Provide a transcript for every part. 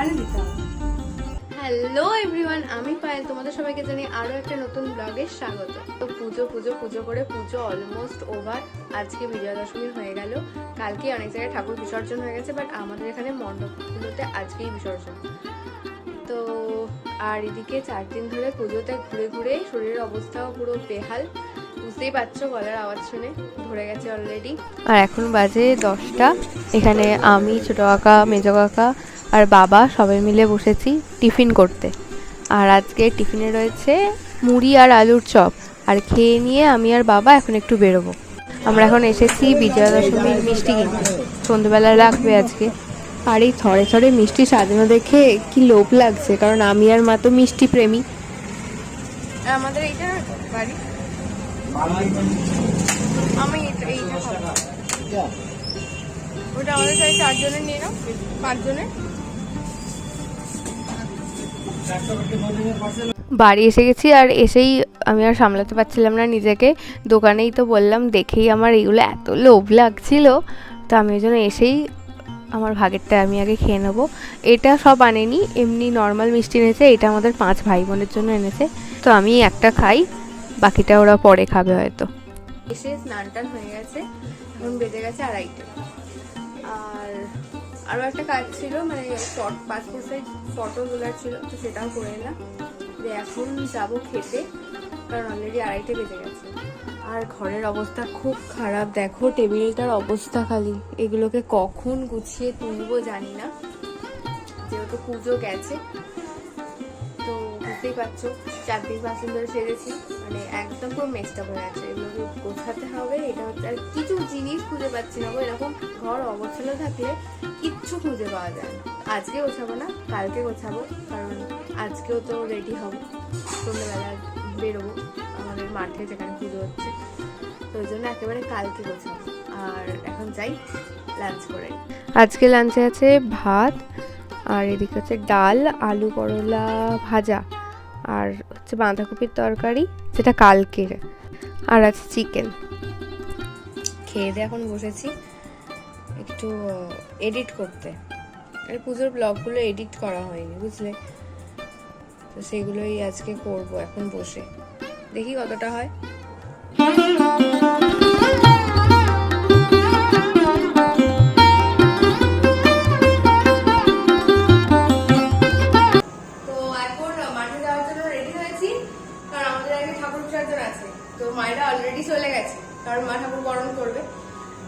এখানে দিতে হবে। হ্যালো এভরিওয়ান, আমি পায়েল, তোমাদের সবাইকে জানি আরও একটা নতুন ব্লগে স্বাগত। তো পুজো করে পুজো অলমোস্ট ওভার। আজকে বিজয়া দশমী হয়ে গেল, কালকে অনেক জায়গায় ঠাকুর বিসর্জন হয়ে গেছে, বাট আমাদের এখানে মণ্ডপগুলোতে আজকেই বিসর্জন। তো আর এদিকে 4 দিন ধরে পুজোতে ঘুরে ঘুরে শরীরের অবস্থাও পুরো বেহাল, বুঝতেই পারছো, গলার আওয়াজ শুনে ধরে গেছে অলরেডি। আর এখন বাজে 10টা। এখানে আমি, ছোট কাকা, মেজ কাকা আর বাবা সবাই মিলে বসেছি টিফিন করতে। আর আজকে টিফিনে রয়েছে মুড়ি আর আলুর চপ। আর খেয়ে নিয়ে আমি আর বাবা এখন একটু বেরোবো। আমরা এখন এসেছি বিজয়া দশমীর মিষ্টি কিনতে, সন্ধ্যেবেলা লাগবে আজকে। আর এই থরে থরে মিষ্টি সাজানো দেখে কি লোভ লাগছে, কারণ আমি আর মা তো মিষ্টি প্রেমী। আমাদের এইটা বাড়ি, আমি এইটা ওটা আমাদের সাথে 4 জনের নিয়ে নাও, 5 জনের। বাড়ি এসে গেছি, আর এসেই আমি আর সামলাতে পারছিলাম না নিজেকে। দোকানেই তো বললাম, দেখেই আমার এইগুলো এত লোভ লাগছিল, তো আমি ওই জন্য এসেই আমার ভাগেরটা আমি আগে খেয়ে নেবো। এটা সব আনেনি, এমনি নর্মাল মিষ্টি এনেছে। এটা আমাদের 5 ভাই বোনের জন্য এনেছে, তো আমি একটা খাই, বাকিটা ওরা পরে খাবে হয়তো। এসে স্নান টান হয়ে গেছে, এখন বেজে গেছে 2:30। আর আরও একটা কাজ ছিল, মানে পাসপোর্ট সাইজ ফটো তোলার ছিল, তো সেটাও করে এলাম। এখন যাবো খেতে, কারণ অলরেডি 2:30 বেজে গেছে। আর ঘরের অবস্থা খুব খারাপ, দেখো টেবিলটার অবস্থা খালি। এগুলোকে কখন গুছিয়ে তুলবো জানি না, যেহেতু পুজো গেছে। তো বুঝতেই পারছো, 4-5 দিন ধরে সেরেছি, মানে একদম পুরো মেস্টাপ হয়ে গেছে। এগুলোকে গোছাতে হবে, এটা হচ্ছে। আর কিছু জিনিস খুঁজে পাচ্ছি না, এরকম ঘর অগোছালো থাকলে কিচ্ছু খুঁজে পাওয়া যায় না। আজকে গোছাবো না, কালকে গোছাবো, কারণ আজকেও তো রেডি হবো, সন্ধ্যেবেলা বেরোবো আমাদের মাঠে যেখানে পুজো হচ্ছে, তো ওই জন্য একেবারে কালকে গোছাবো। আর এখন যাই লাঞ্চ করে। আজকে লাঞ্চে আছে ভাত, আর এদিকে হচ্ছে ডাল, আলু করলা ভাজা, আর হচ্ছে বাঁধাকপির তরকারি যেটা কালকের, আর আছে চিকেন। খেয়ে দিয়ে এখন বসেছি একটু এডিট করতে। আর পুজোর ব্লগগুলো এডিট করা হয়নি, বুঝলে, তো সেগুলোই আজকে করব এখন বসে, দেখি কতটা হয়। তো মায়েরা অলরেডি চলে গেছে, কারণ মা ঠাকুর বরণ করবে।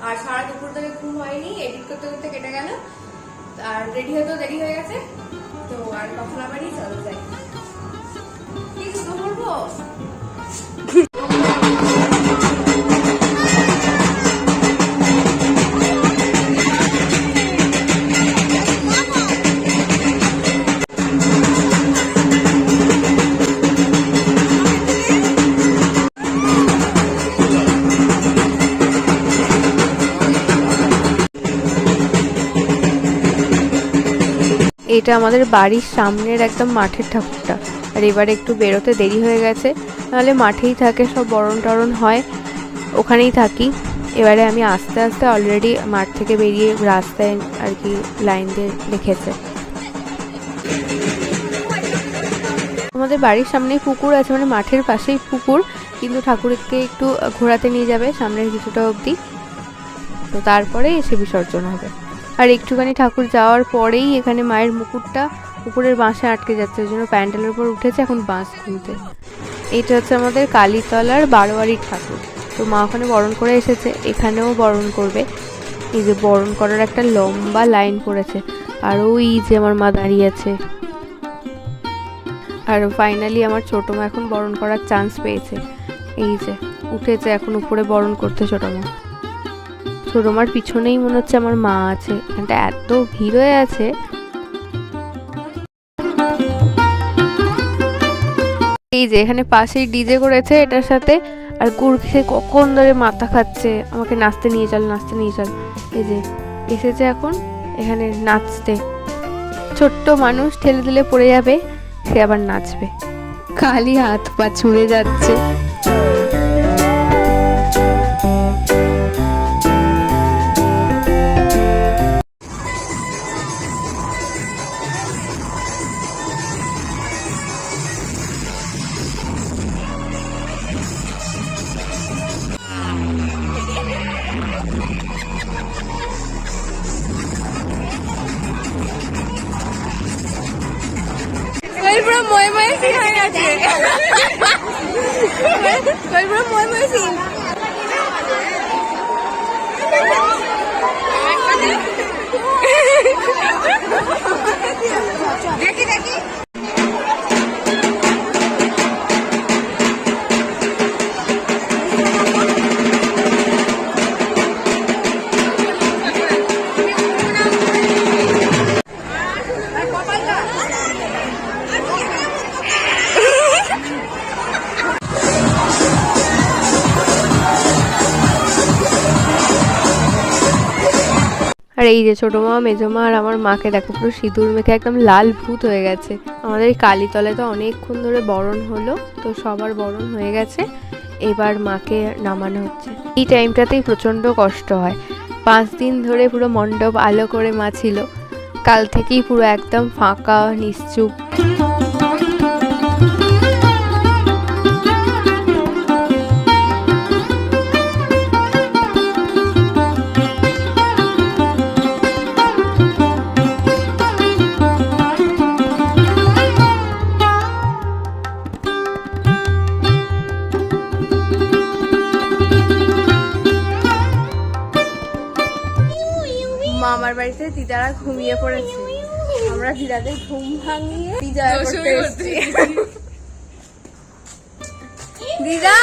আর সারা দুপুর ধরে ঘুম হয়নি, এডিট করতে করতে কেটে গেল, আর রেডি হতেও দেরি হয়ে গেছে। তো আর কখন আবারই চলো যাই, কি শুরু করবো। এটা আমাদের বাড়ির সামনের একদম মাঠের ঠাকুরটা। আর এবারে একটু বেরোতে দেরি হয়ে গেছে, নাহলে মাঠেই থাকে, সব বরণ টরণ হয়, ওখানেই থাকি। এবারে আমি আস্তে আস্তে অলরেডি মাঠ থেকে বেরিয়ে রাস্তায় আর কি লাইন দিয়ে রেখেছে। আমাদের বাড়ির সামনেই পুকুর আছে, মানে মাঠের পাশেই পুকুর, কিন্তু ঠাকুরকে একটু ঘোরাতে নিয়ে যাবে সামনের কিছুটা অবধি, তো তারপরে এসে বিসর্জন হবে। আর একটুখানি ঠাকুর যাওয়ার পরেই এখানে মায়ের মুকুটটা উপরের বাঁশে আটকে যাচ্ছে, ওই জন্য প্যান্ডেলের উপর উঠেছে এখন বাঁশ খুলতে। এটা হচ্ছে আমাদের কালীতলার বারোয়ারির ঠাকুর, তো মা ওখানে বরণ করে এসেছে, এখানেও বরণ করবে। এই যে বরণ করার একটা লম্বা লাইন পড়েছে, আর ওই যে আমার মা দাঁড়িয়ে আছে। আর ফাইনালি আমার ছোটো মা এখন বরণ করার চান্স পেয়েছে, এই যে উঠেছে এখন উপরে বরণ করতে ছোটো মা। ছোটো মার পিছনেই মনে হচ্ছে আমার মা আছে, এখানটা এত ভিড় হয়ে আছে। এই যে এখানে পাশেই ডিজে করেছে এটার সাথে, আর গুড় খেয়ে কখন ধরে মাথা খাচ্ছে, আমাকে নাচতে নিয়ে চল নাচতে নিয়ে চল। এই যে এসেছে এখন এখানে নাচতে, ছোট্ট মানুষ ঠেলে দিলে পড়ে যাবে, সে আবার নাচবে, খালি হাত পা ছুঁড়ে যাচ্ছে। আছে পুরো মই মই সিন দেখি দেখি আর এই যে ছোটো মা মেজো মা আর আমার মাকে দেখো পুরো সিঁদুর মেখে একদম লাল ভূত হয়ে গেছে। আমাদের এই কালীতলায় তো অনেকক্ষণ ধরে বরণ হলো, তো সবার বরণ হয়ে গেছে, এবার মাকে নামানো হচ্ছে। এই টাইমটাতেই প্রচণ্ড কষ্ট হয়। 5 দিন ধরে পুরো মণ্ডপ আলো করে মা ছিল, কাল থেকেই পুরো একদম ফাঁকা নিশ্চুপ। মামার বাড়িতে দিদারা ঘুমিয়ে পড়েছে, আমরা দিদাদের ঘুম ভাঙিয়ে বিজয় করতে এসেছি। দিদা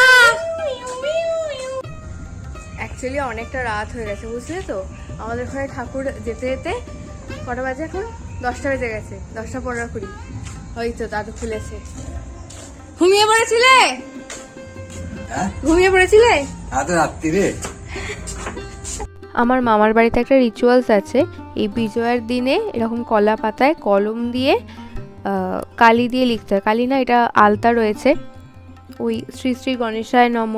অ্যাকচুয়ালি অনেকটা রাত হয়ে গেছে বুঝলে তো, আমাদের ঘরে ঠাকুর যেতে যেতে কটা বাজে এখন? 10টা বেজে গেছে, 10টা 15-20। ওই তো দাদু খুলেছে। ঘুমিয়ে পড়েছিলে? ঘুমিয়ে পড়েছিলে? রাত্রিরে আমার মামার বাড়িতে একটা রিচুয়ালস আছে, এই বিজয়ার দিনে এরকম কলা পাতায় কলম দিয়ে কালি দিয়ে লিখতে হয়। কালি না, এটা আলতা রয়েছে, ওই শ্রী শ্রী গণেশায় নম,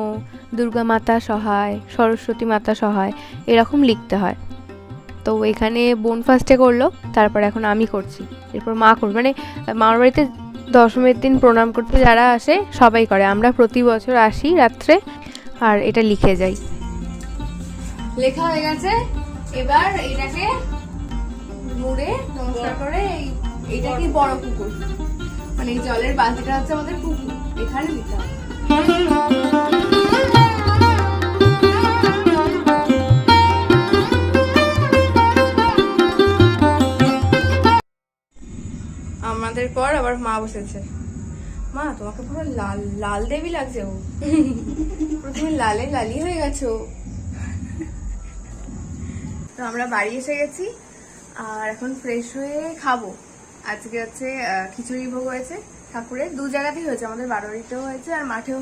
দুর্গা মাতা সহায়, সরস্বতী মাতা সহায়, এরকম লিখতে হয়। তো এখানে বোন ফার্স্টে করলো, তারপর এখন আমি করছি, এরপর মা করবে। মানে মামার বাড়িতে দশমীর দিন প্রণাম করতে যারা আসে সবাই করে, আমরা প্রতি বছর আসি রাত্রে আর এটা লিখে যাই। লেখা হয়ে গেছে, এবার এটাকে মুড়ে নমস্কার করে, এইটা কি বড় পুকুর, মানে এই জলের বালতিটা হচ্ছে আমাদের পুকুর, এখানে দিতে হবে। আমাদের পর আবার মা বসেছে। মা তোমাকে পুরো লাল লাল দেবী লাগছে, ও তুমি লালে লালি হয়ে গেছো। তো আমরা বাড়ি এসে গেছি আর এখন ফ্রেশ হয়ে খাবো। আজকে হচ্ছে খিচুড়ি ভোগ হয়েছে ঠাকুরের, 2 জায়গাতেই হয়েছে, আমাদের বাড়িতেও হয়েছে আর মাঠেও।